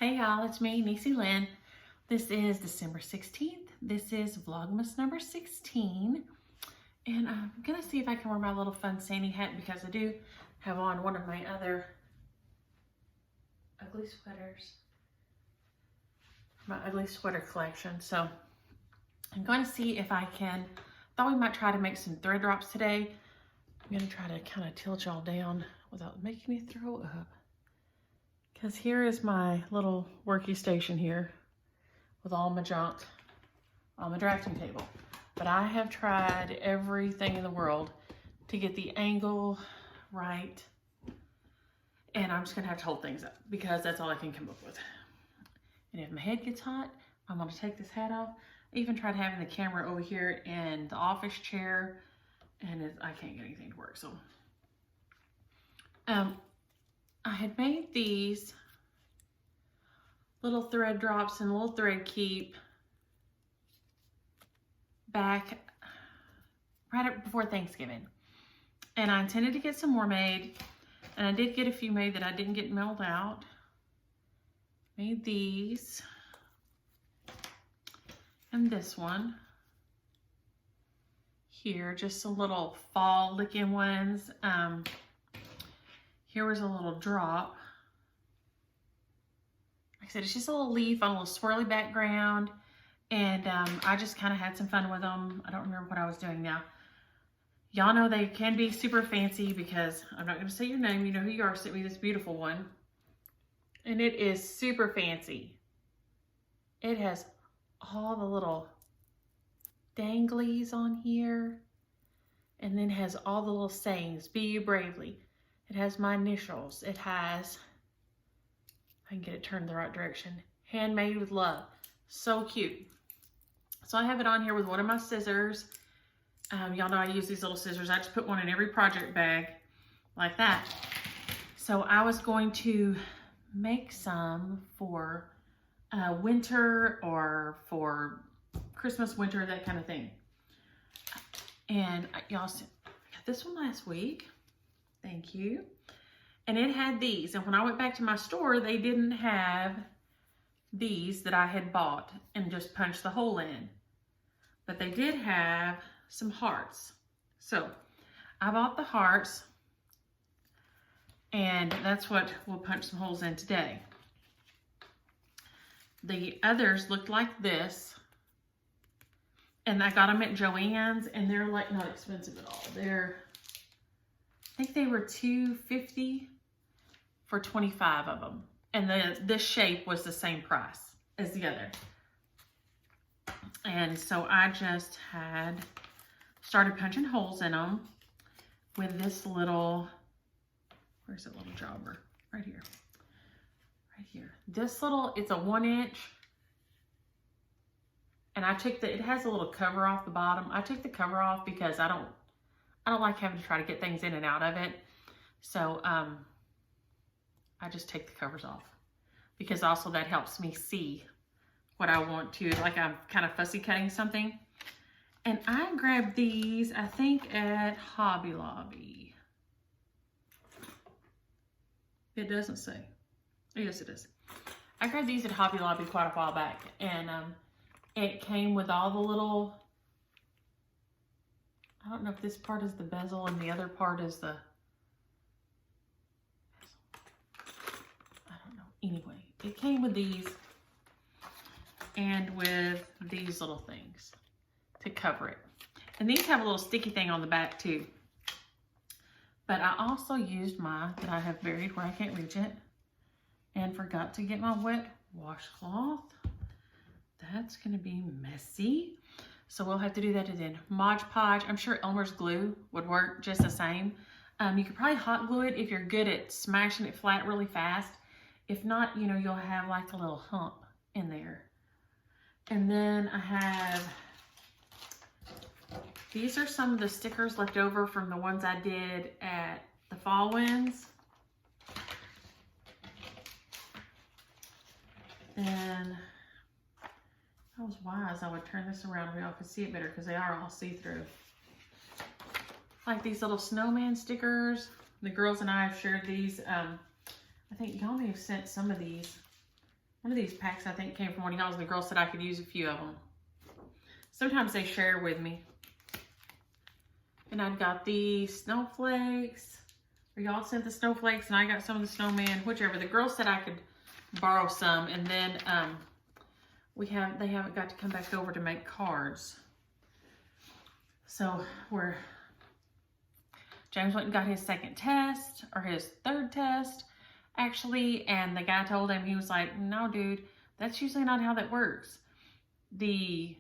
Hey y'all, it's me, Niecy Lynn. This is December 16th. This is Vlogmas number 16. And I'm gonna see if I can wear my little fun Sandy hat because I do have on one of my other ugly sweaters. My ugly sweater collection. So I'm going to see if I can, thought we might try to make some thread drops today. I'm gonna try to kind of tilt y'all down without making me throw up. Because here is my little worky station here with all my junk on my drafting table. But I have tried everything in the world to get the angle right. And I'm just gonna have to hold things up because that's all I can come up with. And if my head gets hot, I'm gonna take this hat off. I even tried having the camera over here in the office chair and I can't get anything to work, so. I had made these little thread drops and little thread keep back right up before Thanksgiving. And I intended to get some more made, and I did get a few made that I didn't get mailed out. Made these and this one here, just some little fall looking ones. Here was a little drop. Like I said, it's just a little leaf on a little swirly background. And I just kind of had some fun with them. I don't remember what I was doing now. Y'all know they can be super fancy because I'm not going to say your name. You know who you are. Sent me this beautiful one. And it is super fancy. It has all the little danglies on here. And then has all the little sayings. Be you bravely. It has my initials. It has, I can get it turned the right direction, handmade with love. So cute. So I have it on here with one of my scissors. Y'all know I use these little scissors. I just put one in every project bag like that. So I was going to make some for winter or for Christmas, winter, that kind of thing. And y'all see, I got this one last week. Thank you. And it had these. And when I went back to my store, they didn't have these that I had bought and just punched the hole in. But they did have some hearts. So I bought the hearts. And that's what we'll punch some holes in today. The others looked like this. And I got them at Joann's. And they're like not expensive at all. I think they were $2.50 for 25 of them. And this shape was the same price as the other. And so I just had started punching holes in them with this little, where's that little jobber? Right here. Right here. This little, it's a 1-inch. And I took it has a little cover off the bottom. I took the cover off because I don't like having to try to get things in and out of it. So I just take the covers off because also that helps me see what I want to, like I'm kind of fussy cutting something. And I grabbed these, I think at Hobby Lobby. It doesn't say. Yes, it is. I grabbed these at Hobby Lobby quite a while back. And it came with all the little, I don't know if this part is the bezel and the other part is the, I don't know. Anyway, it came with these and with these little things to cover it. And these have a little sticky thing on the back too. But I also used mine that I have buried where I can't reach it and forgot to get my wet washcloth. That's gonna be messy. So we'll have to do that again. Mod Podge, I'm sure Elmer's glue would work just the same. You could probably hot glue it if you're good at smashing it flat really fast. If not, you know, you'll have like a little hump in there. And then I have, these are some of the stickers left over from the ones I did at the Fall Winds. And I was wise, I would turn this around where y'all could see it better because they are all see-through. Like these little snowman stickers. The girls and I have shared these. I think y'all may have sent some of these One of these packs I think came from one of y'all, and the girl said I could use a few of them. Sometimes they share with me. And I've got the snowflakes. Or y'all sent the snowflakes and I got some of the snowman, whichever. The girl said I could borrow some, and then they haven't got to come back over to make cards. So James went and got his second test, or his third test, actually, and the guy told him, he was like, no, dude, that's usually not how that works. The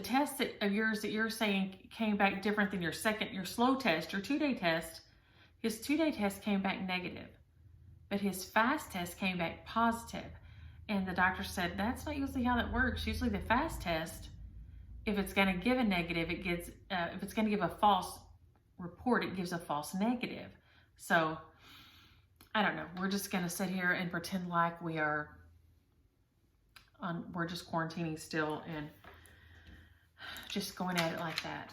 test of yours that you're saying came back different than your slow test, your 2-day test. His 2-day test came back negative, but his fast test came back positive. And the doctor said, that's not usually how that works. Usually the fast test, if it's going to give a negative, it gives, if it's going to give a false report, it gives a false negative. So I don't know. We're just going to sit here and pretend like we're just quarantining still and just going at it like that.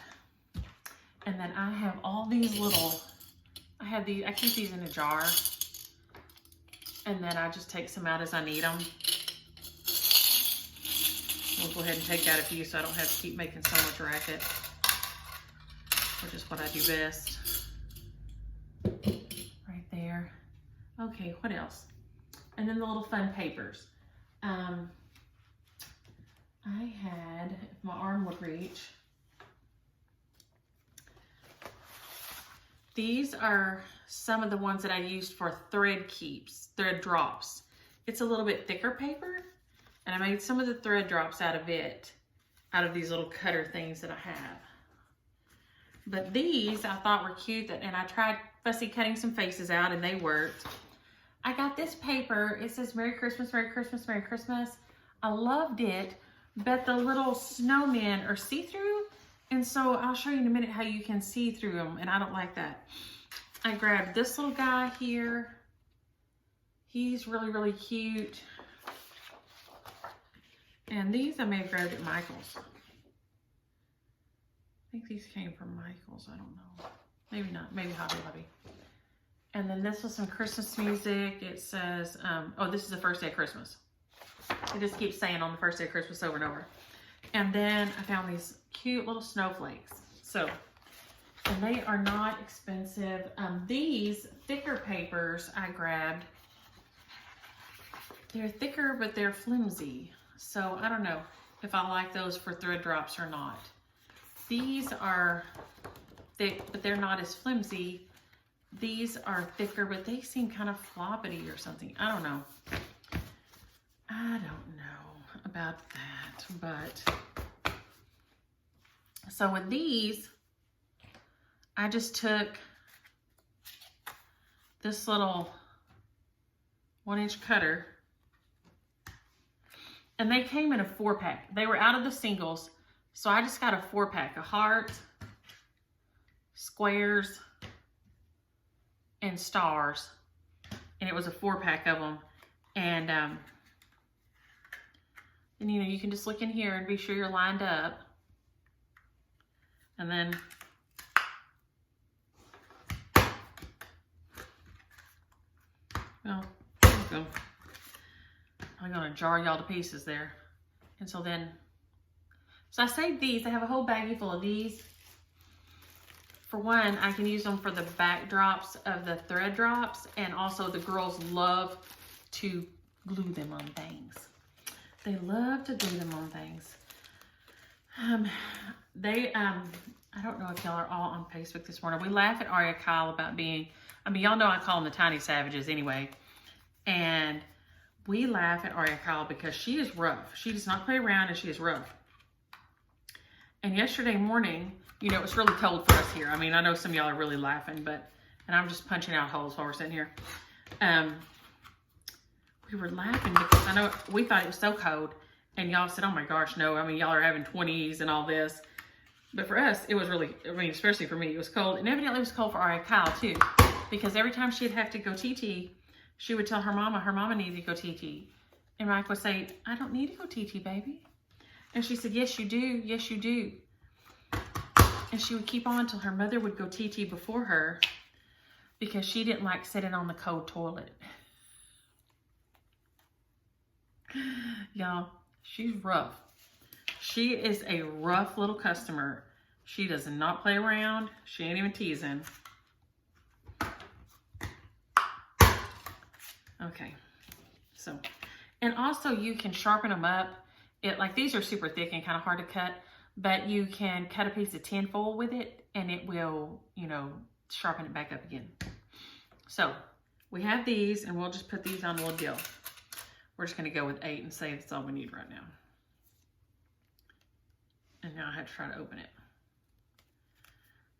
And then I have all these little, I keep these in a jar, and then I just take some out as I need them. We'll go ahead and take out a few so I don't have to keep making so much racket, which is what I do best. Right there. Okay, what else? And then the little fun papers. I had, if my arm would reach, these are some of the ones that I used for thread drops. It's a little bit thicker paper, and I made some of the thread drops out of these little cutter things that I have. But these I thought were cute, and I tried fussy cutting some faces out, and they worked. I got this paper. It says Merry Christmas, Merry Christmas, Merry Christmas. I loved it. But the little snowmen are see-through, and so I'll show you in a minute how you can see through them, and I don't like that. I grabbed this little guy here. He's really, really cute. And these I may have grabbed at Michael's. I think these came from Michael's, I don't know. Maybe not, maybe Hobby Lobby. And then this was some Christmas music. It says, oh, this is the first day of Christmas. It just keeps saying on the first day of Christmas over and over. And then I found these cute little snowflakes. So, and they are not expensive. These thicker papers I grabbed. They're thicker, but they're flimsy. So I don't know if I like those for thread drops or not. These are thick, but they're not as flimsy. These are thicker, but they seem kind of floppity or something. I don't know. I don't know about that, but so with these, I just took this little 1-inch cutter, and they came in a 4-pack. They were out of the singles, so I just got a 4-pack of hearts, squares, and stars, and it was a 4-pack of them. And you know, you can just look in here and be sure you're lined up. And then well, there you go. I'm gonna jar y'all to pieces there. And so I saved these. I have a whole baggie full of these. For one, I can use them for the backdrops of the thread drops, and also the girls love to glue them on things. They love to glue them on things. I don't know if y'all are all on Facebook this morning. We laugh at Aria Kyle about being, I mean, y'all know I call them the tiny savages anyway. And we laugh at Aria Kyle because she is rough. She does not play around, and she is rough. And yesterday morning, you know, it was really cold for us here. I mean, I know some of y'all are really laughing, and I'm just punching out holes while we're sitting here. We were laughing because I know we thought it was so cold, and y'all said, oh my gosh, no. I mean, y'all are having 20s and all this. But for us, it was really, I mean, especially for me, it was cold. And evidently it was cold for Aria Kyle too, because every time she'd have to go TT, she would tell her mama needed to go TT. And Mike would say, I don't need to go TT, baby. And she said, yes, you do. Yes, you do. And she would keep on until her mother would go TT before her. because she didn't like sitting on the cold toilet. Y'all, she's rough. She is a rough little customer. She does not play around. She ain't even teasing. Okay, so, and also you can sharpen them up. Like these are super thick and kind of hard to cut, but you can cut a piece of tin foil with it and it will, you know, sharpen it back up again. So we have these and we'll just put these on a little deal. We're just gonna go with 8 and say that's all we need right now. And now I have to try to open it.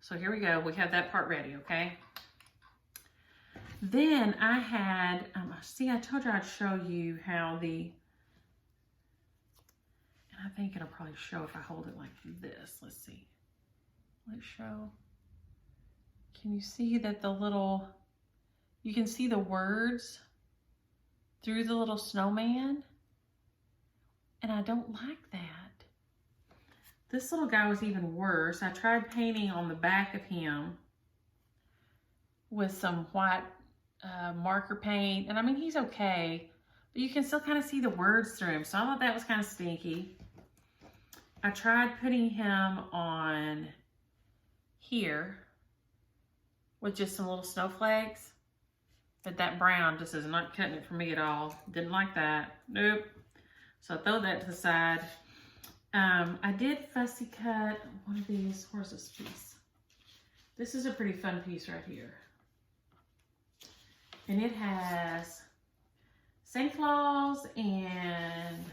So here we go, we have that part ready, okay? Then I had, see, I told you I'd show you how and I think it'll probably show if I hold it like this. Let's see. Will it show? Can you see that you can see the words through the little snowman? And I don't like that. This little guy was even worse. I tried painting on the back of him with some white marker paint. And I mean, he's okay, but you can still kind of see the words through him. So I thought that was kind of stinky. I tried putting him on here with just some little snowflakes, but that brown just is not cutting it for me at all. Didn't like that. Nope. So I throw that to the side. I did fussy cut one of these. Where's this piece? This is a pretty fun piece right here. And it has Santa Claus and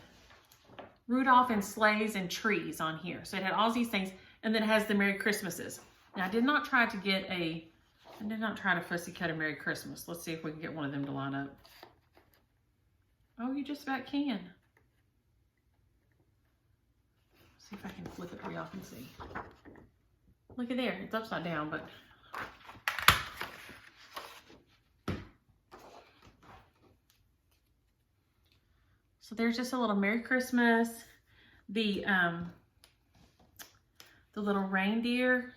Rudolph and sleighs and trees on here. So it had all these things, and then it has the Merry Christmases. Now I did not try to fussy cut a Merry Christmas. Let's see if we can get one of them to line up. Oh, you just about can. See if I can flip it where y'all can see. Look at there, it's upside down, but so there's just a little Merry Christmas. The little reindeer,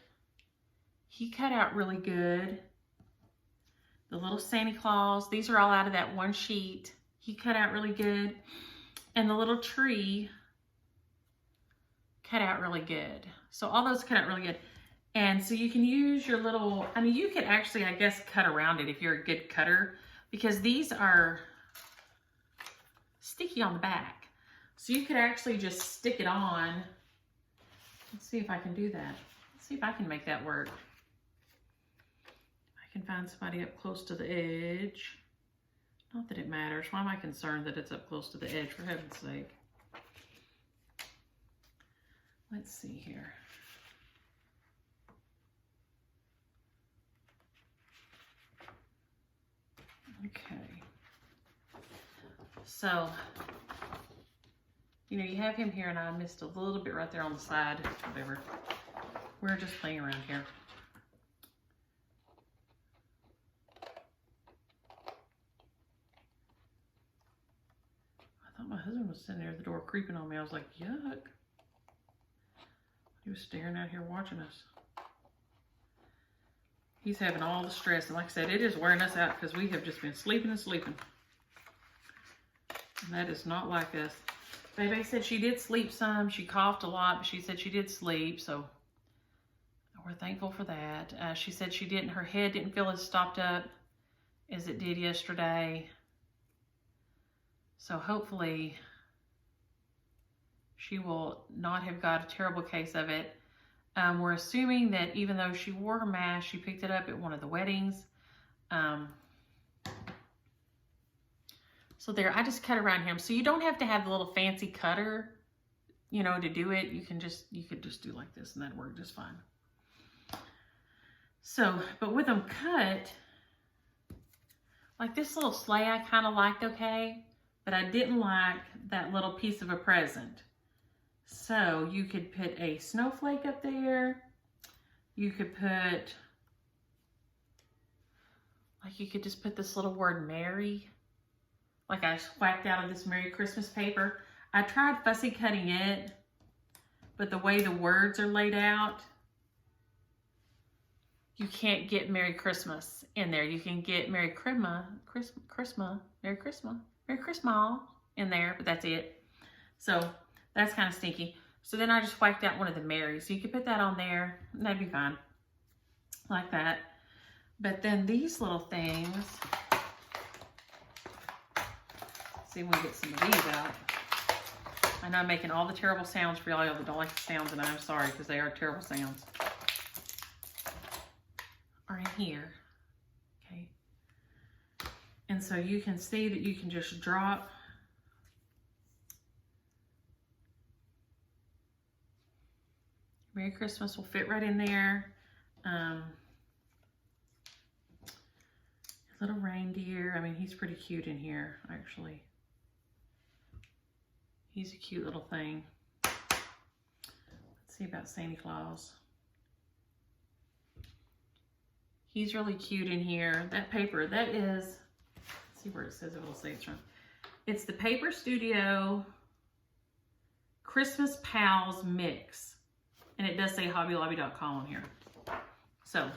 he cut out really good. The little Santa Claus, these are all out of that one sheet. He cut out really good. And the little tree cut out really good. So all those cut out really good. And so you can use your little, I mean, you could actually, I guess, cut around it if you're a good cutter, because these are sticky on the back. So you could actually just stick it on. Let's see if I can do that. Let's see if I can make that work. I can find somebody up close to the edge. Not that it matters. Why am I concerned that it's up close to the edge, for heaven's sake? Let's see here. Okay. So, you know, you have him here, and I missed a little bit right there on the side. Whatever. We're just playing around here. I thought my husband was sitting there at the door creeping on me. I was like, yuck. He was staring out here watching us. He's having all the stress. And like I said, it is wearing us out because we have just been sleeping and sleeping. And that is not like us. Baby said she did sleep some. She coughed a lot, but she said she did sleep. So we're thankful for that. She said her head didn't feel as stopped up as it did yesterday. So hopefully she will not have got a terrible case of it. We're assuming that even though she wore her mask, she picked it up at one of the weddings. So there, I just cut around him. So you don't have to have the little fancy cutter, you know, to do it. You could just do like this and that'd work just fine. So, but with them cut, like this little sleigh I kind of liked okay, but I didn't like that little piece of a present. So you could put a snowflake up there. You could put, like you could just put this little word Merry, like I whacked out of this Merry Christmas paper. I tried fussy cutting it, but the way the words are laid out, you can't get Merry Christmas in there. You can get Merry Christmas in there, but that's it. So that's kind of stinky. So then I just wiped out one of the Marys. So you could put that on there, and that'd be fine. Like that. But then these little things, let's see if we can get some of these out. I know I'm making all the terrible sounds for y'all that don't like the sounds, and I'm sorry because they are terrible sounds. Are in here, okay? And so you can see that you can just drop Merry Christmas will fit right in there. Little reindeer. I mean, he's pretty cute in here, actually. He's a cute little thing. Let's see about Santa Claus. He's really cute in here. That paper, that is, let's see where it says it will say it's from. It's the Paper Studio Christmas Pals Mix. And it does say hobbylobby.com on here. So,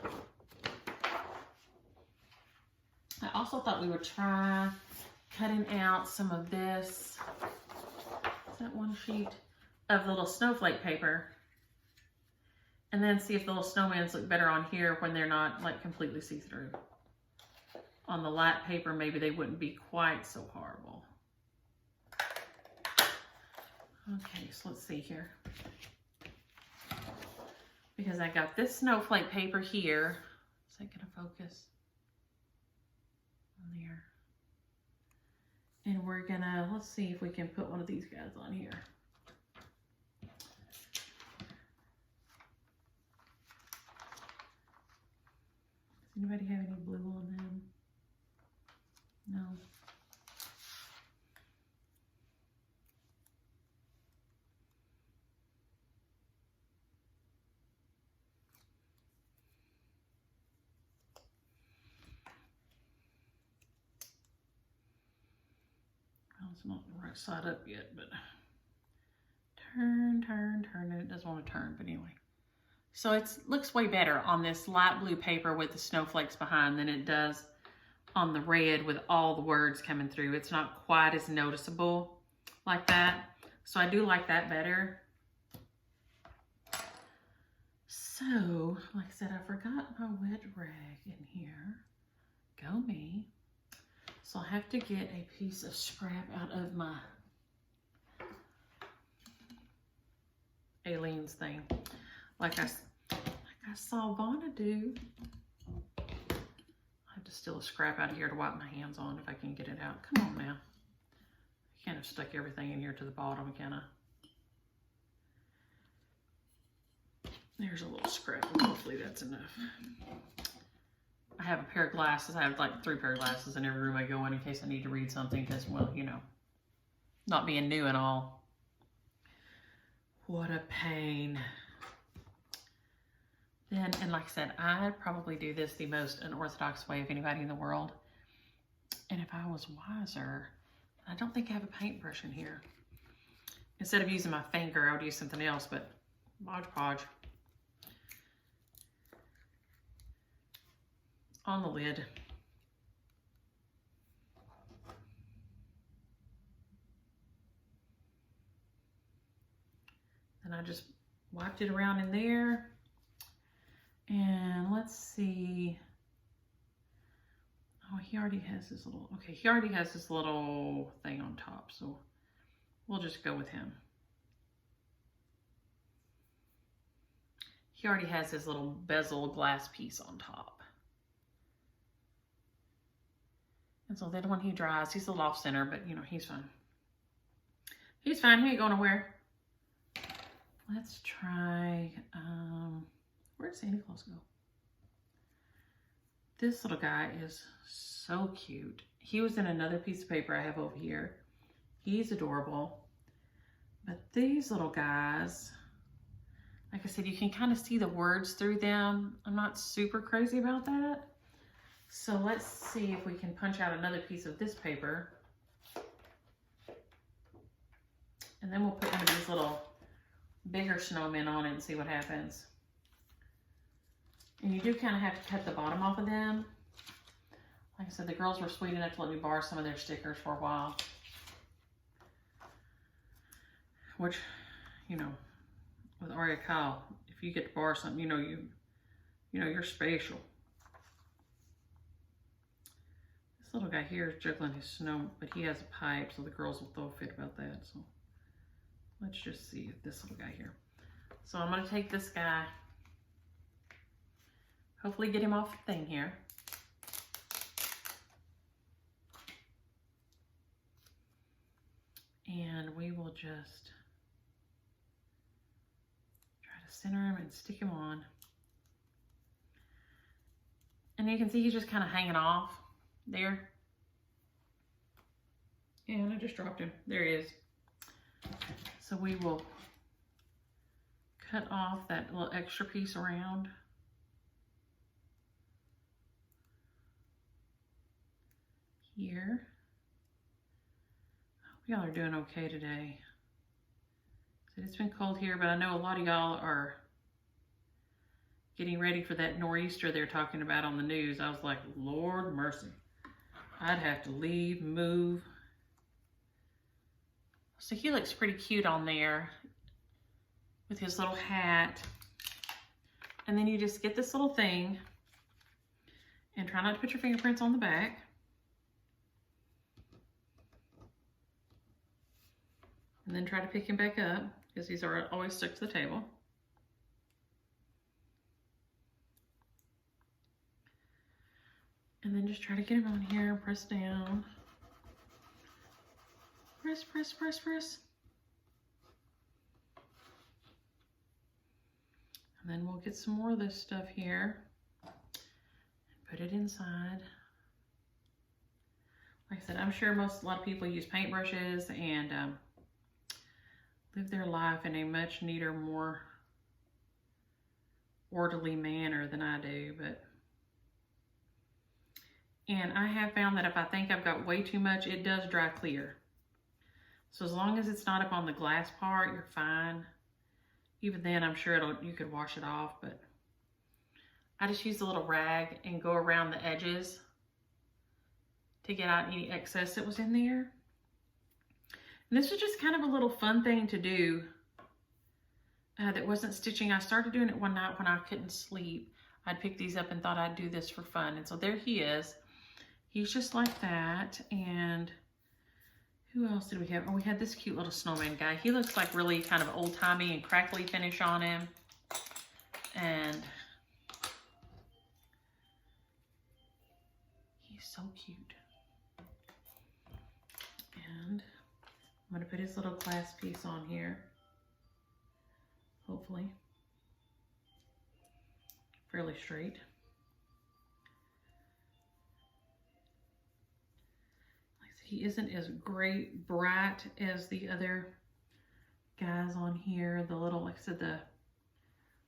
I also thought we would try cutting out some of this. Is that one sheet of little snowflake paper? And then see if the little snowmans look better on here when they're not like completely see-through. On the light paper, maybe they wouldn't be quite so horrible. Okay, so let's see here. Because I got this snowflake paper here. Is that gonna focus? On there. And we're gonna, let's see if we can put one of these guys on here. Does anybody have any blue on them? No. Well, it's not the right side up yet, but turn, and it doesn't want to turn, but anyway. So it looks way better on this light blue paper with the snowflakes behind than it does on the red with all the words coming through. It's not quite as noticeable like that. So I do like that better. So, like I said, I forgot my wet rag in here. Go me. So I have to get a piece of scrap out of my Aleen's thing. Like I saw Vonna do. I have to steal a scrap out of here to wipe my hands on if I can get it out. Come on now. I can't have stuck everything in here to the bottom, can I? There's a little scrap. Hopefully that's enough. I have a pair of glasses. I have like 3 pair of glasses in every room I go in case I need to read something because, well, you know, not being new and all. What a pain. Then, and like I said, I'd probably do this the most unorthodox way of anybody in the world. And if I was wiser, I don't think I have a paintbrush in here. Instead of using my finger, I would use something else, but Mod Podge. On the lid. And I just wiped it around in there. And let's see. Oh, he already has his little, okay, he already has this little thing on top. So we'll just go with him. He already has his little bezel glass piece on top. And so then when he dries, he's a little off center, but you know, he's fine. He's fine, he ain't going nowhere. Let's try, where did Santa Claus go? This little guy is so cute. He was in another piece of paper I have over here. He's adorable. But these little guys, like I said, you can kind of see the words through them. I'm not super crazy about that. So let's see if we can punch out another piece of this paper. And then we'll put one of these little bigger snowmen on it and see what happens. And you do kind of have to cut the bottom off of them. Like I said, the girls were sweet enough to let me borrow some of their stickers for a while. Which, you know, with Aria Kyle, if you get to borrow something, you know you're special. This little guy here is juggling his snow, but he has a pipe, so the girls will throw a fit about that. So let's just see this little guy here. So I'm going to take this guy, hopefully get him off the thing here. And we will just try to center him and stick him on. And you can see he's just kind of hanging off there. And I just dropped him. There he is. So we will cut off that little extra piece around. Here. I hope y'all are doing okay today. It's been cold here, but I know a lot of y'all are getting ready for that nor'easter they're talking about on the news. I was like, Lord mercy. I'd have to leave, move. So he looks pretty cute on there with his little hat. And then you just get this little thing and try not to put your fingerprints on the back. And then try to pick him back up because he's always stuck to the table. And then just try to get him on here and press down. Press, press, press, press. And then we'll get some more of this stuff here and put it inside. Like I said, I'm sure a lot of people use paintbrushes and live their life in a much neater, more orderly manner than I do, and I have found that if I think I've got way too much, it does dry clear. So as long as it's not up on the glass part, you're fine. Even then, I'm sure you could wash it off, but I just use a little rag and go around the edges to get out any excess that was in there. And this was just kind of a little fun thing to do that wasn't stitching. I started doing it one night when I couldn't sleep. I'd pick these up and thought I'd do this for fun. And so there he is. He's just like that. And who else did we have? Oh, we had this cute little snowman guy. He looks like really kind of old-timey and crackly finish on him. And he's so cute. And I'm going to put his little clasp piece on here. Hopefully. Fairly straight. He isn't as bright as the other guys on here. The little, like I said, the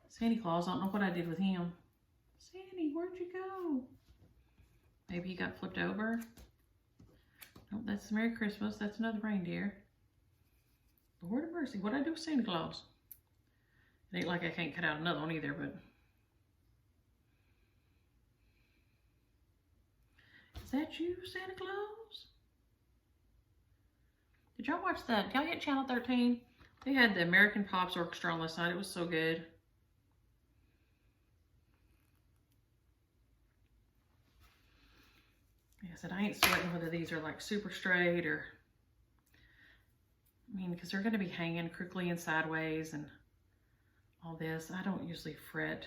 Santa Claus. I don't know what I did with him. Sandy, where'd you go? Maybe he got flipped over. Nope, that's Merry Christmas. That's another reindeer. Lord of mercy, what'd I do with Santa Claus? It ain't like I can't cut out another one either, but. Is that you, Santa Claus? Did y'all watch that? Did y'all get Channel 13? They had the American Pops Orchestra on last night. It was so good. Like I said, I ain't sweating whether these are like super straight or, I mean, because they're going to be hanging crookly and sideways and all this. I don't usually fret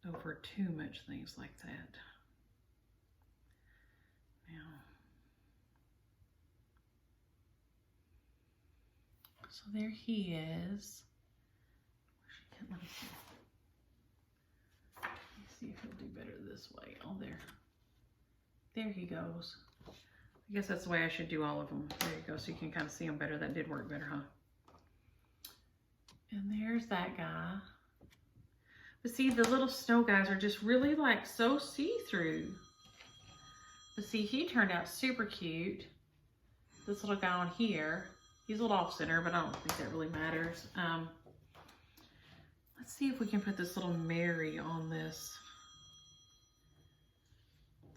over too much things like that. Now, so there he is. Let me see. Let me see if he'll do better this way. Oh, there. There he goes. I guess that's the way I should do all of them. There you go, so you can kind of see them better. That did work better, huh? And there's that guy. But see, the little snow guys are just really like so see-through. But see, he turned out super cute. This little guy on here. He's a little off-center, but I don't think that really matters. Let's Let's see if we can put this little Mary on this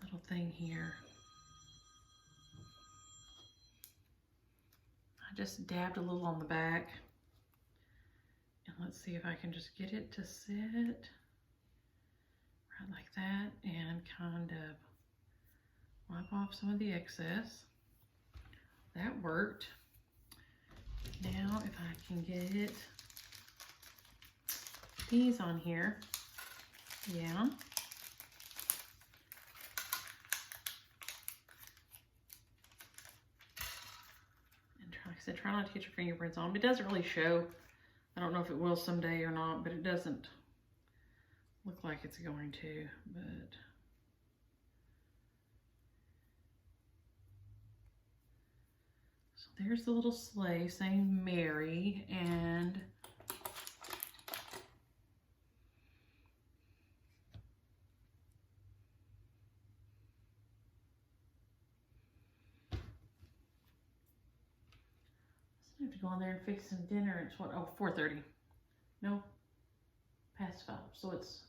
little thing here. I just dabbed a little on the back. And let's see if I can just get it to sit right like that and kind of wipe off some of the excess. That worked. Now if I can get these on here, yeah. Like I said, try not to get your fingerprints on. It doesn't really show. I don't know if it will someday or not, but it doesn't look like it's going to. But so there's the little sleigh saying Mary, and I have to go on there and fix some dinner. It's what, oh, 4:30. No, past 5. So it's,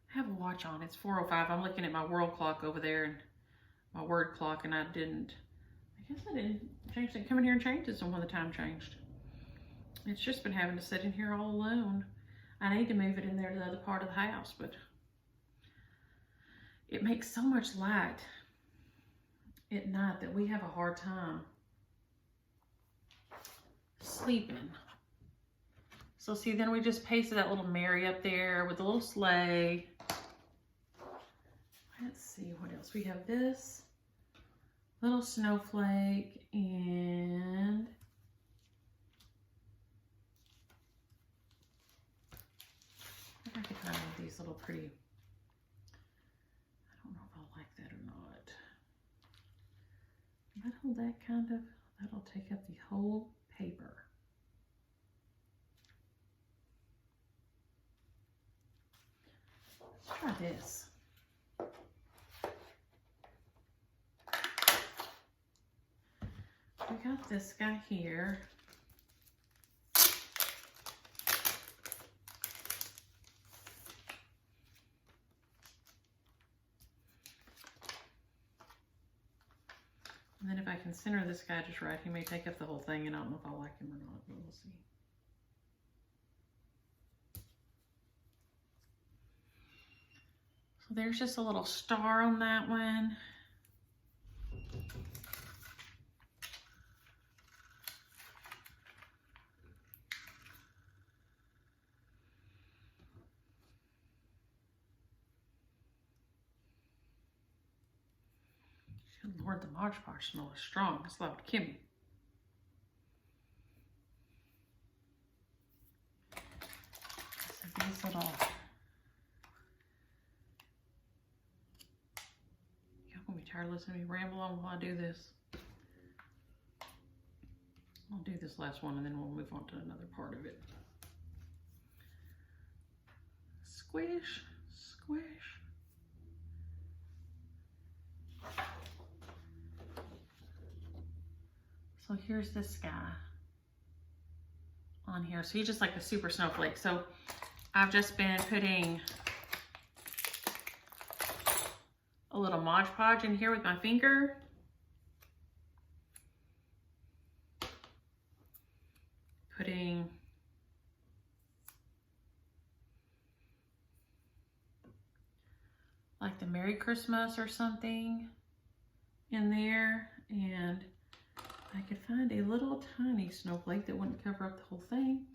I have a watch on. It's 4:05. I'm looking at my world clock over there and my word clock, and I didn't change it. Come in here and change it when the time changed. It's just been having to sit in here all alone. I need to move it in there to the other part of the house, but it makes so much light at night that we have a hard time sleeping. So see, then we just pasted that little Mary up there with a little sleigh. Let's see what else. We have this little snowflake, and I could find one of these little pretty, I don't know if I'll like that or not. That'll take up the whole paper. Let's try this. We got this guy here. And then if I can center this guy just right, he may take up the whole thing, and I don't know if I like him or not, but we'll see. So there's just a little star on that one. Good Lord, the Mod Podge smell is strong. It's like Kimmy. So these little, y'all gonna be tired listening to me ramble on while I do this. I'll do this last one and then we'll move on to another part of it. Squish, squish. So here's this guy on here. So he's just like a super snowflake. So I've just been putting a little Mod Podge in here with my finger. Putting like the Merry Christmas or something in there, and I could find a little tiny snowflake that wouldn't cover up the whole thing,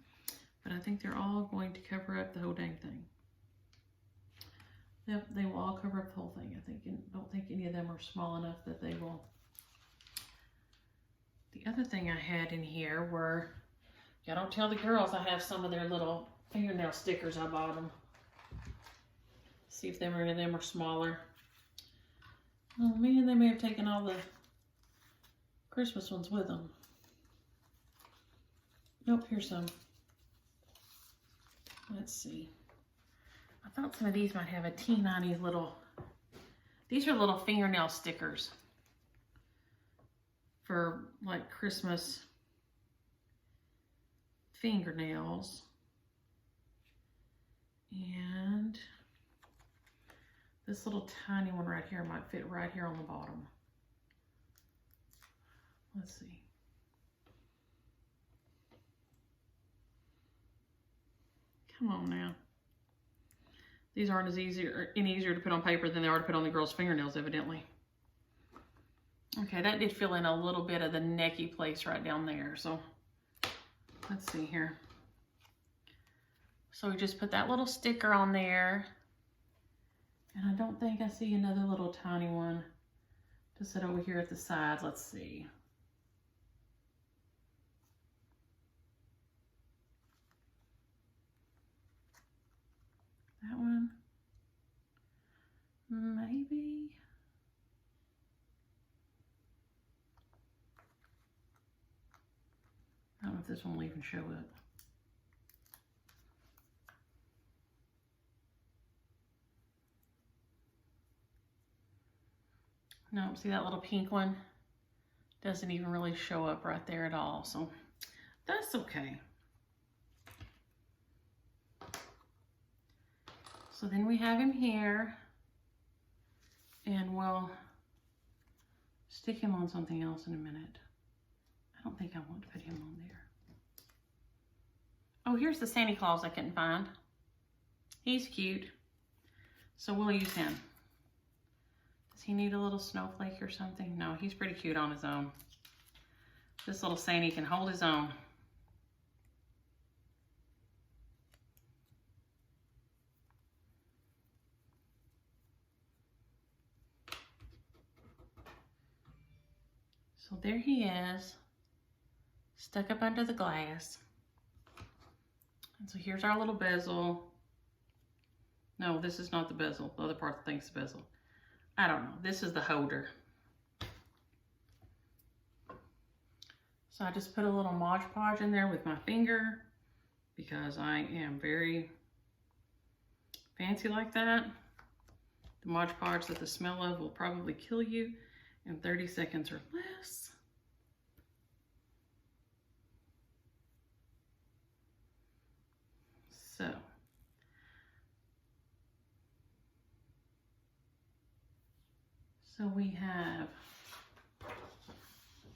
but I think they're all going to cover up the whole dang thing. Yep, they will all cover up the whole thing. Don't think any of them are small enough that they will. The other thing I had in here were, yeah, don't tell the girls I have some of their little fingernail stickers I bought them. See if any of them are smaller. Oh man, they may have taken all the Christmas ones with them. Nope, here's some. Let's see. I thought some of these might have a teeny little, these are little fingernail stickers for like Christmas fingernails. And this little tiny one right here might fit right here on the bottom. Let's see. Come on now. These aren't any easier to put on paper than they are to put on the girl's fingernails, evidently. Okay, that did fill in a little bit of the necky place right down there. So let's see here. So we just put that little sticker on there. And I don't think I see another little tiny one to sit over here at the sides. Let's see. That one. Maybe. I don't know if this one will even show up. No, see that little pink one? Doesn't even really show up right there at all, so that's okay. So then we have him here, and we'll stick him on something else in a minute. I don't think I want to put him on there. Oh, here's the Santa Claus I couldn't find. He's cute, so we'll use him. Does he need a little snowflake or something? No, he's pretty cute on his own. This little Santa can hold his own. So there he is, stuck up under the glass. And so here's our little bezel. No, this is not the bezel. The other part of the thing's the bezel. I don't know. This is the holder. So I just put a little Mod Podge in there with my finger because I am very fancy like that. The Mod Podge that the smell of will probably kill you in 30 seconds or less. So we have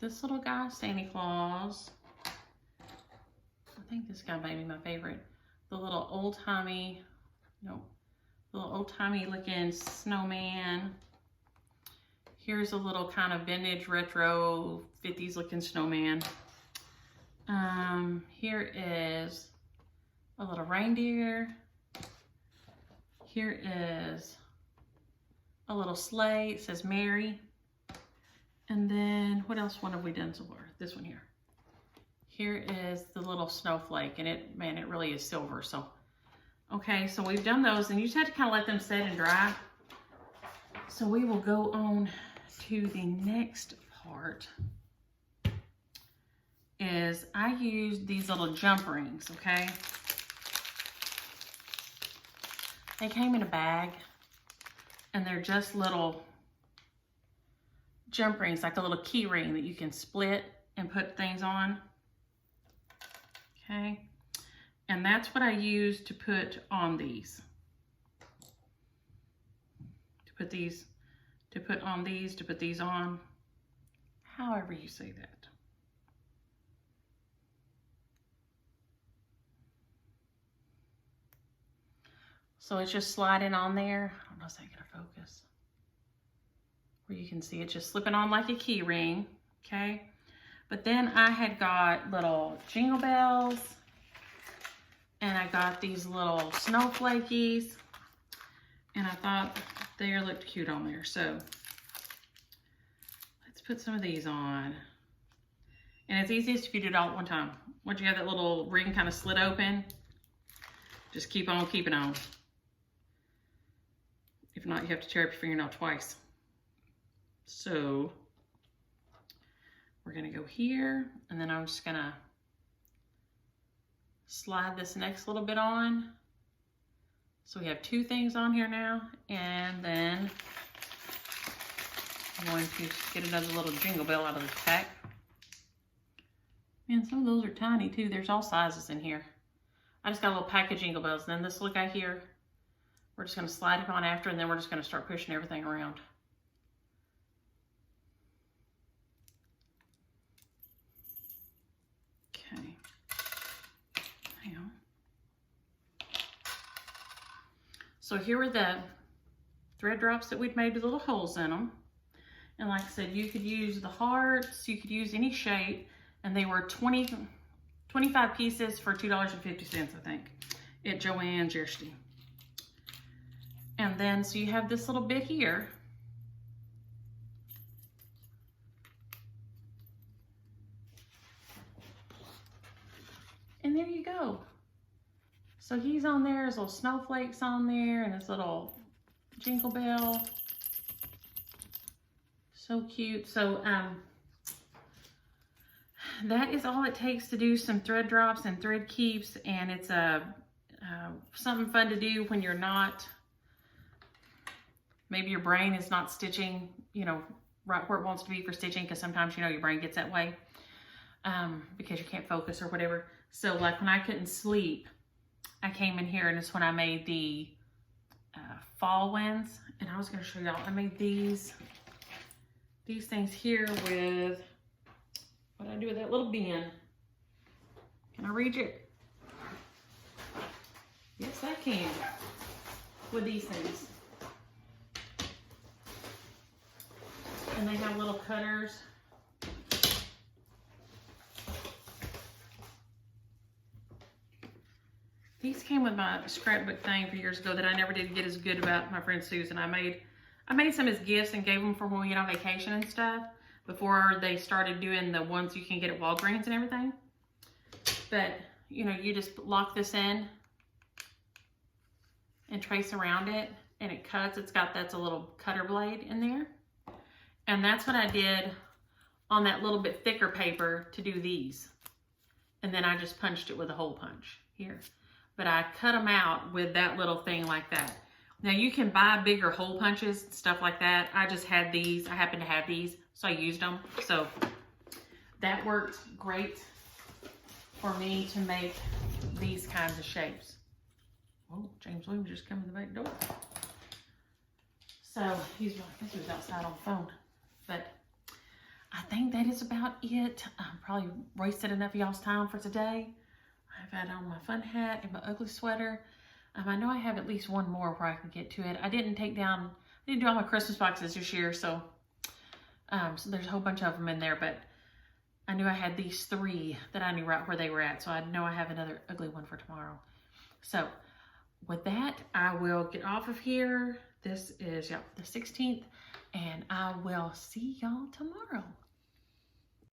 this little guy, Santa Claus. I think this guy may be my favorite. The little old-timey, looking snowman. Here's a little kind of vintage retro 50s looking snowman. Here is a little reindeer. Here is a little sleigh. It says Mary. And then what else? What have we done so far? This one here. Here is the little snowflake, and it really is silver. So, okay, so we've done those, and you just have to kind of let them set and dry. So we will go on to the next part. Is I used these little jump rings, okay? They came in a bag, and they're just little jump rings, like a little key ring that you can split and put things on. Okay, and that's what I use to put on these. To put these on, however you say that. So it's just sliding on there. I don't know if that's gonna focus. Where you can see it just slipping on like a key ring, okay? But then I had got little jingle bells, and I got these little snowflakies, and I thought they looked cute on there. So let's put some of these on. And it's easiest if you do it all at one time. Once you have that little ring kind of slit open, just keep on keeping on. If not, you have to tear up your fingernail twice. So we're gonna go here, and then I'm just gonna slide this next little bit on. So we have two things on here now, and then I'm going to get another little jingle bell out of this pack. Man, some of those are tiny too. There's all sizes in here. I just got a little pack of Jingle Bells. And then this little guy here, we're just going to slide him on after, and then we're just going to start pushing everything around. Okay. Hang on. So here are the thread drops that we'd made with little holes in them. And like I said, you could use the hearts, you could use any shape, and they were 25 pieces for $2.50, I think, at Joann's yesterday. And then, so you have this little bit here. And there you go. So he's on there, his little snowflakes on there, and his little Jingle Bell. So cute. So that is all it takes to do some thread drops and thread keeps, and it's something fun to do when you're not, maybe your brain is not stitching, you know, right where it wants to be for stitching, because sometimes, you know, your brain gets that way because you can't focus or whatever. So like when I couldn't sleep, I came in here, and it's when I made the fall ones, and I was going to show y'all. I made these things here with, what I do with that little bin. Can I read it? Yes, I can. With these things. And they have little cutters. These came with my scrapbook thing for years ago that I never did get as good about my friend Susan. I made some as gifts and gave them for when we get on vacation and stuff, before they started doing the ones you can get at Walgreens and everything. But, you know, you just lock this in and trace around it, and it cuts. That's a little cutter blade in there. And that's what I did on that little bit thicker paper to do these. And then I just punched it with a hole punch here. But I cut them out with that little thing like that. Now you can buy bigger hole punches, stuff like that. I just had these. I happen to have these, so I used them. So that worked great for me to make these kinds of shapes. Oh, James Williams just come in the back door. So I guess he was outside on the phone. But I think that is about it. I probably wasted enough of y'all's time for today. I've had on my fun hat and my ugly sweater. I know I have at least one more where I can get to it. I didn't do all my Christmas boxes this year, so there's a whole bunch of them in there, but I knew I had these 3 that I knew right where they were at, so I know I have another ugly one for tomorrow. So with that, I will get off of here. This is the 16th, and I will see y'all tomorrow.